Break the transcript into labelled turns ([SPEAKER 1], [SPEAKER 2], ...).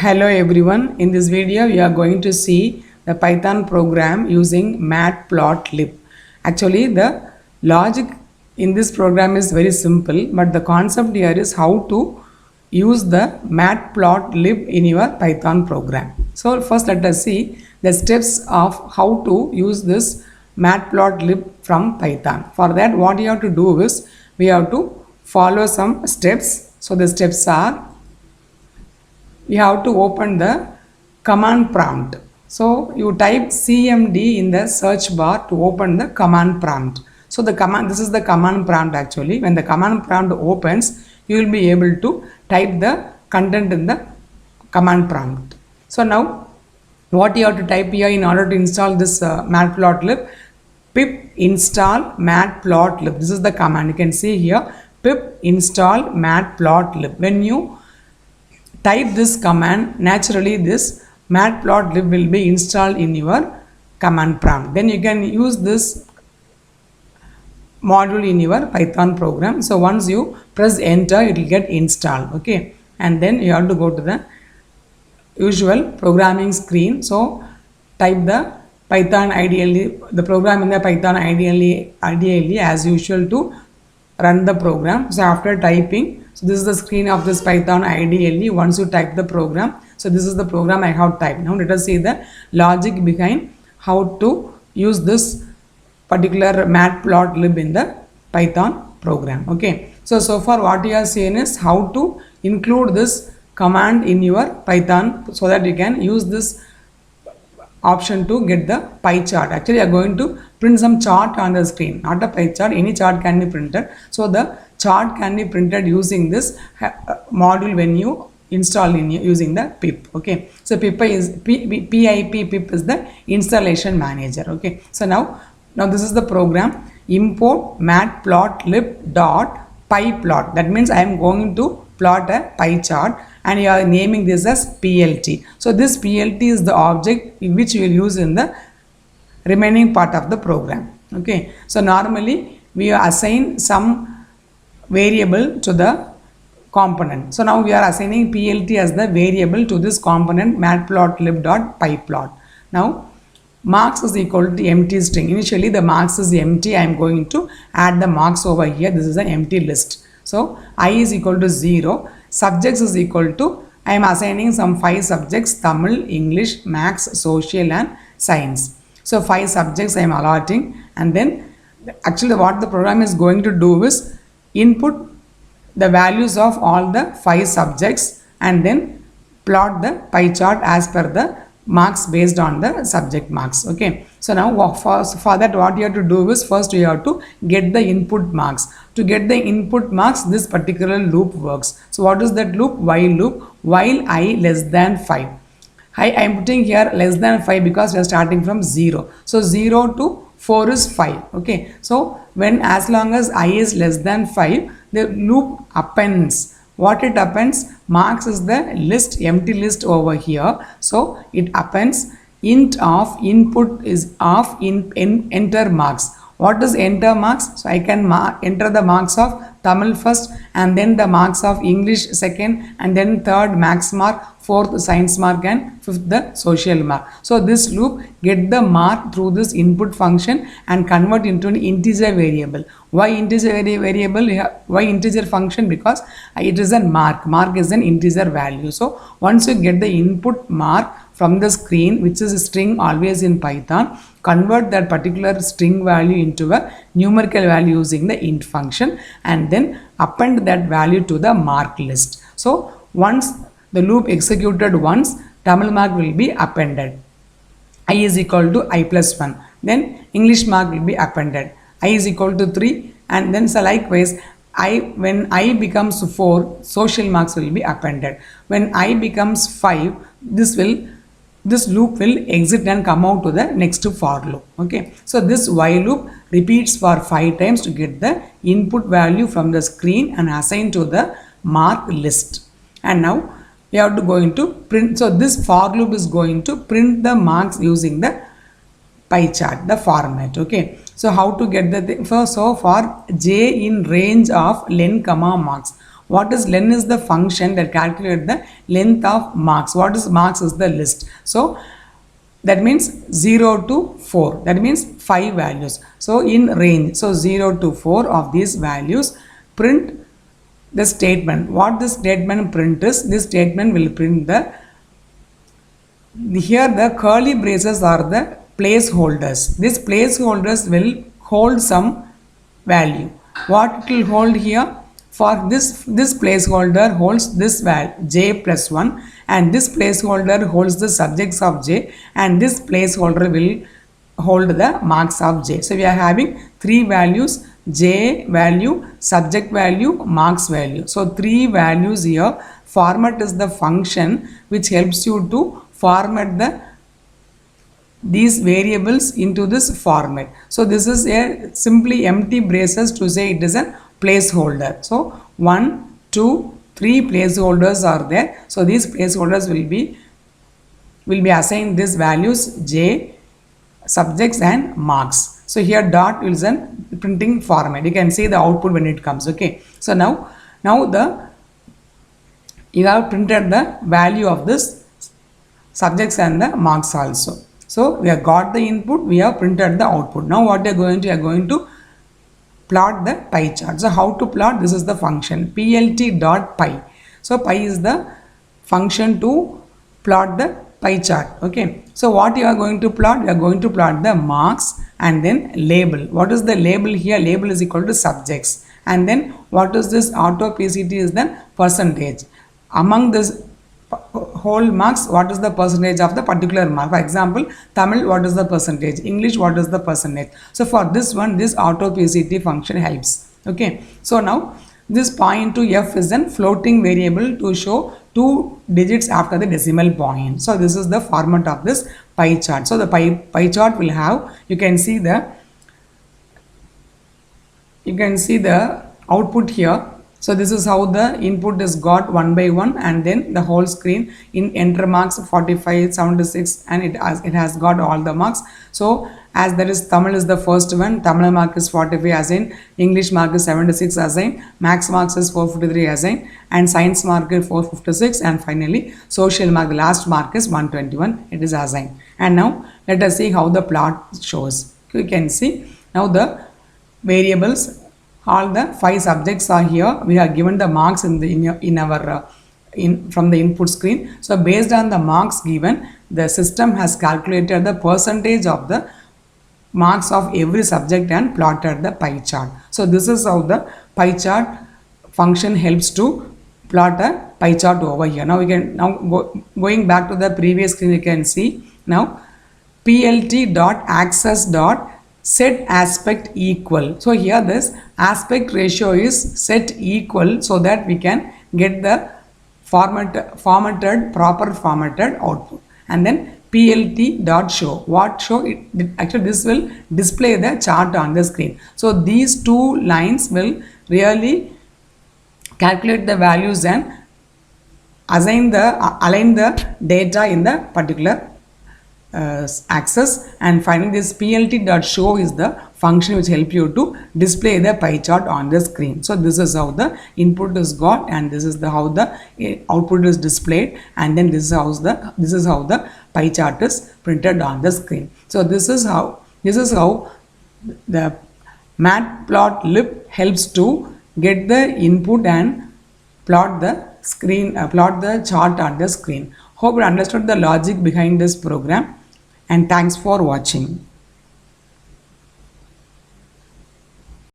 [SPEAKER 1] Hello everyone, in this video we are going to see the Python program using matplotlib. Actually the logic in this program is very simple, but the concept here is how to use the matplotlib in your Python program. So first let us see the steps of how to use this matplotlib from Python. For that what you have to do is we have to follow some steps. So the steps are, we have to open the command prompt. So you type cmd in the search bar to open the command prompt. So the command, this is the command prompt actually. When the command prompt opens, you will be able to type the content in the command prompt. So now what you have to type here in order to install this matplotlib, pip install matplotlib. This is the command. You can see here pip install matplotlib. When you type this command, naturally this matplotlib will be installed in your command prompt. Then you can use this module in your Python program. So once you press enter, it will get installed. Okay, and then you have to go to the usual programming screen. So type the Python ideally, the program in the Python ideally as usual to run the program. So after typing, so this is the screen of this Python IDLE once you type the program. So this is the program I have typed. Now let us see the logic behind how to use this particular matplotlib in the Python program. Okay, so far what you are seeing is how to include this command in your Python so that you can use this option to get the pie chart. Actually, you are going to print some chart on the screen, not a pie chart. Any chart can be printed. So the chart can be printed using this module when you install in using the pip. Okay, so pip is pip is the installation manager. Okay, so now this is the program. Import matplotlib dot pie plot. That means I am going to plot a pie chart and you are naming this as plt. So this plt is the object which you will use in the remaining part of the program. Okay, so normally we assign some variable to the component. So now we are assigning plt as the variable to this component matplotlib.pyplot. Now marks is equal to empty string. Initially the marks is empty. I am going to add the marks over here. This is an empty list. So I is equal to 0. Subjects is equal to, I am assigning some 5 subjects: Tamil, English, Maths, Social and Science. So 5 subjects I am allotting, and then actually what the program is going to do is input the values of all the 5 subjects and then plot the pie chart as per the marks based on the subject marks. Okay, so now for that what you have to do is first you have to get the input marks. To get the input marks, this particular loop works. So what is that loop? While loop. While I less than 5. I am putting here less than 5 because we are starting from 0. So 0 to 4 is 5. Okay, so when as long as I is less than 5, the loop appends. What it appends? Marks is the list, empty list over here. So it appends int of input is of enter marks. What is enter marks? So I can enter the marks of Tamil first, and then the marks of English second, and then third max mark, fourth science mark, and fifth the social mark. So this loop get the mark through this input function and convert into an integer variable. Why integer variable? Why integer function? Because it is a mark. Mark is an integer value. So once you get the input mark from the screen, which is a string always in Python, convert that particular string value into a numerical value using the int function and then append that value to the mark list. So once the loop executed once, Tamil mark will be appended. I is equal to I plus 1. Then English mark will be appended. I is equal to 3, and then so likewise when I becomes 4, social marks will be appended. When I becomes 5, this loop will exit and come out to the next for loop. Okay, so this while loop repeats for 5 times to get the input value from the screen and assign to the mark list. And now you have to go into print. So this for loop is going to print the marks using the pie chart, the format. Okay, so how to get the thing? So for j in range of len comma marks, What is len is the function that calculates the length of marks. What is marks is the list. So that means 0 to 4. That means 5 values. So in range. So 0 to 4 of these values, print the statement. What this statement print is, this statement will print here the curly braces are the placeholders. These placeholders will hold some value. What it will hold here? For this placeholder holds this value j plus 1, and this placeholder holds the subjects of j, and this placeholder will hold the marks of j. So we are having 3 values: j value, subject value, marks value. So 3 values here. Format is the function which helps you to format these variables into this format. So this is a simply empty braces to say it is a placeholder. So 1, 2, 3 placeholders are there. So these placeholders will be assigned these values j, subjects and marks. So here dot is a printing format. You can see the output when it comes. Okay. So now you have printed the value of this subjects and the marks also. So we have got the input, we have printed the output. Now what we are going to plot the pie chart. So how to plot? This is the function plt.py. So py is the function to plot the pie chart. Okay. So what you are going to plot? You are going to plot the marks and then label. What is the label here? Label is equal to subjects. And then what is this auto PCT is the percentage. Among this whole marks, what is the percentage of the particular mark? For example, Tamil, what is the percentage? English, what is the percentage? So for this one, this auto PCT function helps. Okay. So now this point to f is a floating variable to show 2 digits after the decimal point. So this is the format of this pie chart. So the pie chart will have, you can see the output here. So this is how the input is got one by one, and then the whole screen in enter marks 45, 76, and it has got all the marks. So as there is Tamil is the first one, Tamil mark is 45 assigned, English mark is 76 assigned, Max marks is 453 assigned, and Science mark is 456, and finally Social mark, the last mark is 121, it is assigned. And now let us see how the plot shows. You can see now the variables, all the 5 subjects are here. We have given the marks from the input screen. So based on the marks given, the system has calculated the percentage of the marks of every subject and plotted the pie chart. So this is how the pie chart function helps to plot a pie chart over here. Now we can going back to the previous screen, you can see now plt.access set aspect equal. So here this aspect ratio is set equal so that we can get the proper formatted output. And then plt.show. What show? Actually this will display the chart on the screen. So these 2 lines will really calculate the values and align the data in the particular axis. And finally this plt.show is the function which help you to display the pie chart on the screen. So this is how the input is got, and this is how the output is displayed, and then this is how the pie chart is printed on the screen. So this is how the matplotlib helps to get the input and plot the chart on the screen. Hope you understood the logic behind this program, and thanks for watching.